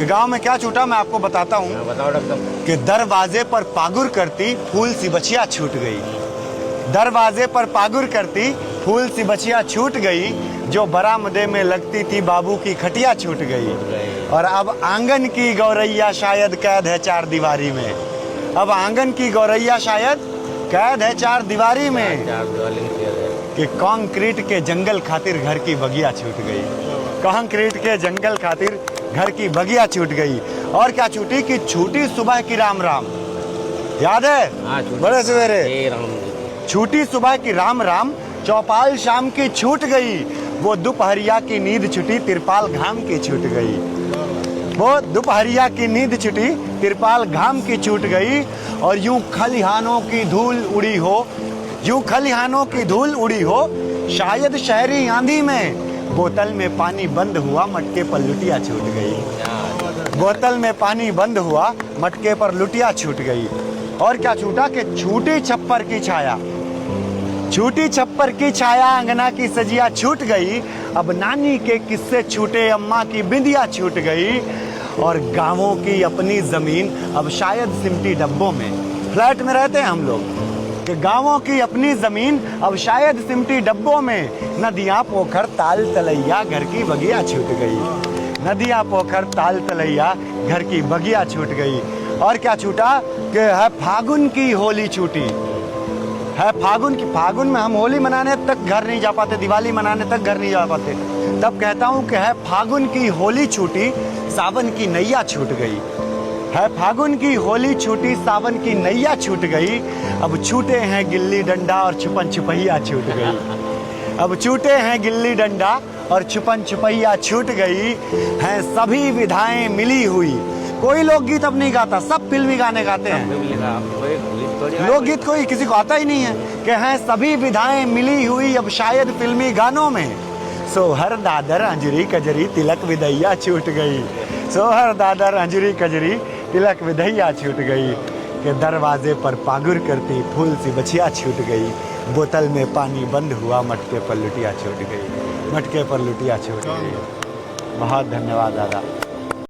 कि गांव में क्या छूटा, मैं आपको बताता हूँ। बताओ डॉक्टर साहब। कि दरवाजे पर पागुर करती फूल सी बचिया छूट गई। दरवाजे पर पागुर करती फूल सी बचिया छूट गई, जो बरामदे में लगती थी बाबू की खटिया छूट गई। और अब आंगन की गौरैया शायद कैद है चार दीवारी में। अब आंगन की गौरैया शायद कैद है चार दीवारी में। कि कंक्रीट के जंगल खातिर घर की बगिया छूट गई। कंक्रीट के जंगल खातिर घर की बगिया छूट गई। और क्या छूटी कि छूटी सुबह की राम राम, याद है? बड़े सवेरे छूटी सुबह की राम राम, चौपाल शाम की छूट गई। वो दोपहरिया की नींद छुटी, तिरपाल घाम की छूट गई। वो दोपहरिया की नींद छुटी, तिरपाल घाम की छूट गई। और यूं खलिहानों की धूल उड़ी हो, यूं खलिहानों की धूल उड़ी हो, शायद शहरी आंधी में बोतल में पानी बंद हुआ, मटके पर लुटिया छूट गई। बोतल में पानी बंद हुआ, मटके पर लुटिया छूट गई। और क्या छूटा कि छूटी छप्पर की छाया, छूटी छप्पर की छाया, अंगना की सजिया छूट गई। अब नानी के किस्से छूटे, अम्मा की बिंदिया छूट गई। और गांवों की अपनी जमीन अब शायद सिमटी डब्बों में, फ्लैट में रहते हैं हम लोग, कि गांवों की अपनी जमीन अब शायद सिमटी डब्बों में। नदियां पोखर ताल तलैया, घर की बगिया छूट गई। नदियां पोखर ताल तलैया, घर की बगिया छूट गई। और क्या छूटा कि है फागुन की होली छूटी, है फागुन की। फागुन में हम होली मनाने तक घर नहीं जा पाते, दिवाली मनाने तक घर नहीं जा पाते। तब कहता हूँ कि है फागुन की होली छूटी, सावन की नैया छूट गई। है फागुन की होली छूटी, सावन की नैया छूट गई। अब छूटे हैं गिल्ली डंडा और छुपन छुपैया छूट गई। अब छूटे हैं गिल्ली डंडा और छुपन छुपैया छूट गई। हैं सभी विधाएं मिली हुई। कोई लोकगीत अब नहीं गाता, सब फिल्मी गाने गाते हैं। लोकगीत कोई किसी को आता ही नहीं है। कि हैं सभी विधाएं मिली हुई अब शायद फिल्मी गानों में। सोहर दादर अंजरी कजरी तिलक विदैया छूट गई। सोहर दादर अंजरी कजरी तिलक विदैया छूट गई। कि दरवाजे पर पागुर करती फूल सी बचिया छूट गई। बोतल में पानी बंद हुआ, मटके पर लुटिया छूट गई। मटके पर लुटिया छूट गई। बहुत धन्यवाद दादा।